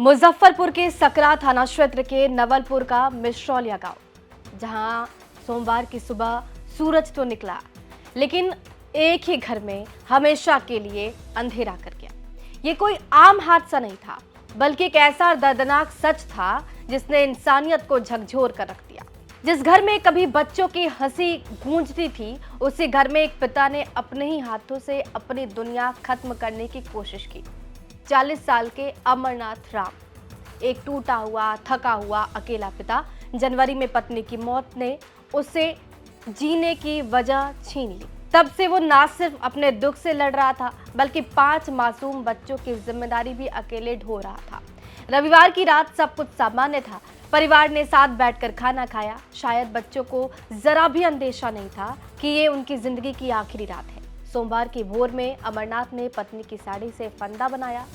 मुजफ्फरपुर के सकरा थाना क्षेत्र के नवलपुर का मिश्रौलिया गांव, जहां सोमवार की सुबह सूरज तो निकला, लेकिन एक ही घर में हमेशा के लिए अंधेरा कर गया। ये कोई आम हादसा नहीं था, बल्कि एक ऐसा दर्दनाक सच था जिसने इंसानियत को झकझोर कर रख दिया। जिस घर में कभी बच्चों की हंसी गूंजती थी, उसी घर में एक पिता ने अपने ही हाथों से अपनी दुनिया खत्म करने की कोशिश की। 40 साल के अमरनाथ राम, एक टूटा हुआ, थका हुआ अकेला पिता। जनवरी में पत्नी की मौत ने उससे जीने की वजह छीन ली। तब से वो ना सिर्फ अपने दुख से लड़ रहा था, बल्कि 5 मासूम बच्चों की जिम्मेदारी भी अकेले ढो रहा था। रविवार की रात सब कुछ सामान्य था। परिवार ने साथ बैठकर खाना खाया। शायद बच्चों को जरा भी अंदेशा नहीं था कि ये उनकी जिंदगी की आखिरी रात है। सोमवार की भोर में अमरनाथ ने पत्नी की साड़ी से फंदा बनाया।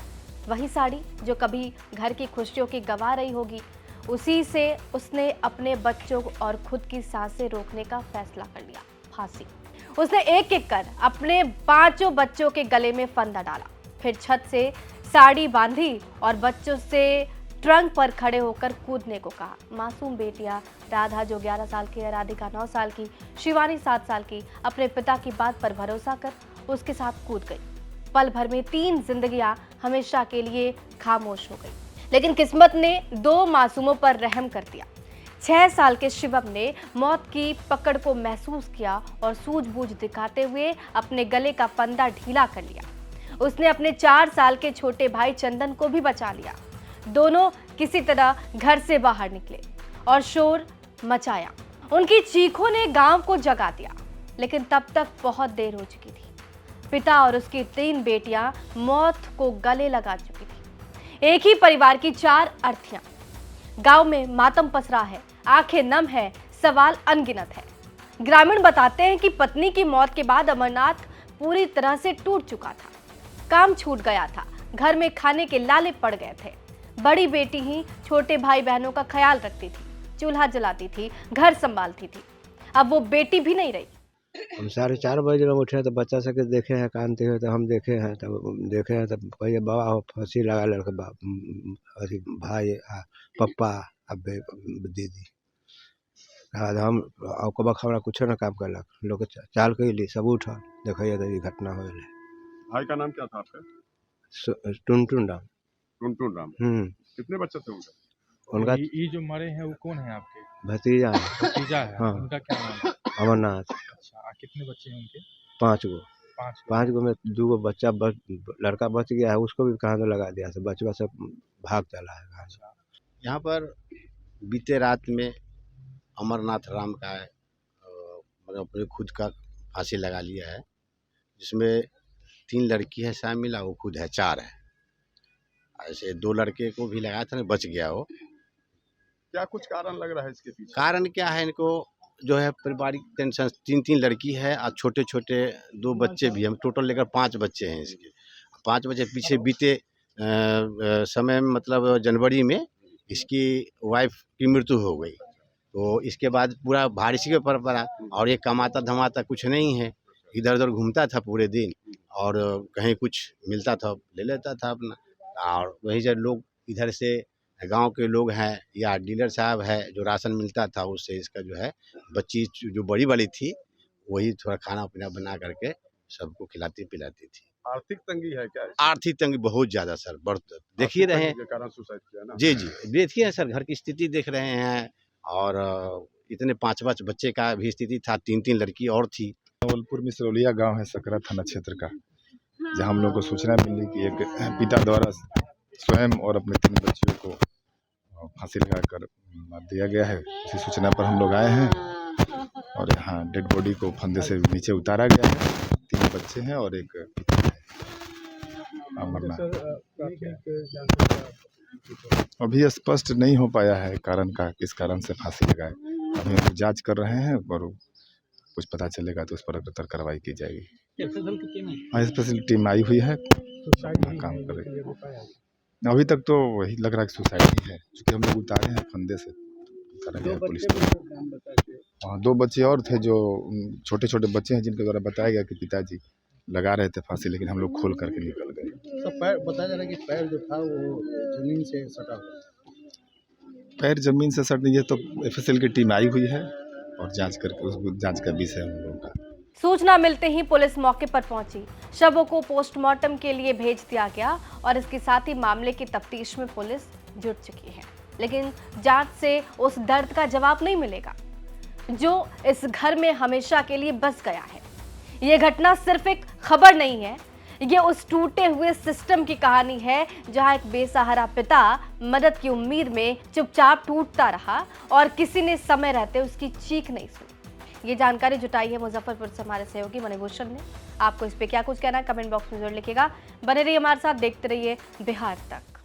वही साड़ी जो कभी घर की खुशियों की गवाह रही होगी, उसी से उसने अपने बच्चों और खुद की सांसें रोकने का फैसला कर लिया, फांसी। उसने एक एक कर अपने 5 बच्चों के गले में फंदा डाला, फिर छत से साड़ी बांधी और बच्चों से ट्रंक पर खड़े होकर कूदने को कहा। मासूम बेटियां राधा जो 11 साल की है, राधिका 9 साल की, शिवानी 7 साल की, अपने पिता की बात पर भरोसा कर उसके साथ कूद गई। पल भर में 3 जिंदगियां हमेशा के लिए खामोश हो गई। लेकिन किस्मत ने 2 मासूमों पर रहम कर दिया। 6 साल के शिवम ने मौत की पकड़ को महसूस किया और सूझबूझ दिखाते हुए अपने गले का फंदा ढीला कर लिया। उसने अपने 4 साल के छोटे भाई चंदन को भी बचा लिया। दोनों किसी तरह घर से बाहर निकले और शोर मचाया। उनकी चीखों ने गांव को जगा दिया, लेकिन तब तक बहुत देर हो चुकी थी। पिता और उसकी 3 बेटियां मौत को गले लगा चुकी थी। एक ही परिवार की 4 अर्थियां। गांव में मातम पसरा है, आंखें नम है, सवाल अनगिनत है। ग्रामीण बताते हैं कि पत्नी की मौत के बाद अमरनाथ पूरी तरह से टूट चुका था। काम छूट गया था, घर में खाने के लाले पड़ गए थे। बड़ी बेटी ही छोटे भाई बहनों का ख्याल रखती थी, चूल्हा जलाती थी, घर संभालती थी। अब वो बेटी भी नहीं रही। हम 4:30 बजे जब उठे तो बच्चा सबके देखे हैं, कानते हैं, तो हम देखे हैं, तब कहिए बाबा हो फांसी लगा लड़का बाप, अथी भाई पप्पा अब दीदी हम कबक हमरा कुछ ना काम करलक। लोग चाल कैली सब उठल, देखिए तो ये घटना हो गई। भाई का नाम क्या था आपका? टुनटुन राम। टुनटुन राम। कितने बच्चे थे उनके? उनका ये जो मरे हैं वो कौन है आपके? भतीजा है। भतीजा है। हाँ। उनका क्या नाम है? अमरनाथ। अच्छा, कितने बच्चे हैं उनके? 5 गो। 5 गो में 2 गो बच्चा लड़का बच गया है, उसको भी कहाँ तो लगा दिया, सब बचवा सब भाग चला है। अच्छा। यहाँ पर बीते रात में अमरनाथ राम का मतलब अपने खुद का फांसी लगा लिया है, जिसमें 3 लड़की है शामिल, वो खुद है 4 है। ऐसे 2 लड़के को भी लगाया था ना, बच गया वो। क्या कुछ कारण लग रहा है इसके पीछे? कारण क्या है, इनको जो है पारिवारिक टेंशन। 3 लड़की है और छोटे छोटे 2 बच्चे भी, हम टोटल लेकर 5 बच्चे हैं इसके। 5 बच्चे पीछे बीते समय में, मतलब जनवरी में इसकी वाइफ की मृत्यु हो गई, तो इसके बाद पूरा भार इसी के ऊपर पड़ा। और ये कमाता धमाता कुछ नहीं है, इधर उधर घूमता था पूरे दिन, और कहीं कुछ मिलता था ले लेता था अपना। और वही जब लोग इधर से गांव के लोग हैं या डीलर साहब है, जो राशन मिलता था उससे इसका जो है बच्ची जो बड़ी वाली थी, वही थोड़ा खाना पीना बना करके सबको खिलाती पिलाती थी। आर्थिक तंगी है क्या? आर्थिक तंगी बहुत ज्यादा सर, देखिए रहे हैं। के कारण सुसाइड किया ना? जी जी, देखिए सर, घर की स्थिति देख रहे हैं। और इतने 5 बच्चे का भी स्थिति था, 3 लड़की और थी। नवलपुर मिश्रौलिया गांव है, सकरा थाना क्षेत्र का, जहां हम लोग को सूचना मिली कि एक पिता द्वारा स्वयं और अपने 3 बच्चियों को फांसी लगाकर मार दिया गया है। उसी सूचना पर हम लोग आए हैं और यहाँ डेड बॉडी को फंदे से नीचे उतारा गया है। 3 बच्चे हैं और एक पिता है अमरनाथ। अभी स्पष्ट नहीं हो पाया है कारण का, किस कारण से फांसी लगाए। अभी हम जांच कर रहे हैं और कुछ पता चलेगा तो उस पर अग्रतर कार्रवाई की जाएगी। स्पेशल टीम आई हुई है, काम कर रही है। अभी तक तो वही लग रहा है कि सुसाइड ही है, क्योंकि हम लोग उतारे हैं फंदे से, उतारा गया पुलिस ने। 2 बच्चे और थे जो छोटे छोटे बच्चे हैं, जिनके द्वारा बताया गया कि पिताजी लगा रहे थे फांसी, लेकिन हम लोग खोल करके निकल गए। सब पैर बताया जा रहा है कि पैर जो था वो जमीन से सटा हुआ था। पैर जमीन से सट, ये तो एफएसएल की टीम आई हुई है और जांच करके उसको जांच का विषय है हम लोगों का। सूचना मिलते ही पुलिस मौके पर पहुंची, शवों को पोस्टमार्टम के लिए भेज दिया गया और इसके साथ ही मामले की तफ्तीश में पुलिस जुट चुकी है। लेकिन जांच से उस दर्द का जवाब नहीं मिलेगा जो इस घर में हमेशा के लिए बस गया है। ये घटना सिर्फ एक खबर नहीं है, ये उस टूटे हुए सिस्टम की कहानी है जहां एक बेसहारा पिता मदद की उम्मीद में चुपचाप टूटता रहा और किसी ने समय रहते उसकी चीख नहीं सुनी। ये जानकारी जुटाई है मुजफ्फरपुर से हमारे सहयोगी मणिभूषण ने। आपको इस पे क्या कुछ कहना है कमेंट बॉक्स में जरूर लिखिएगा। बने रहिए हमारे साथ, देखते रहिए बिहार तक।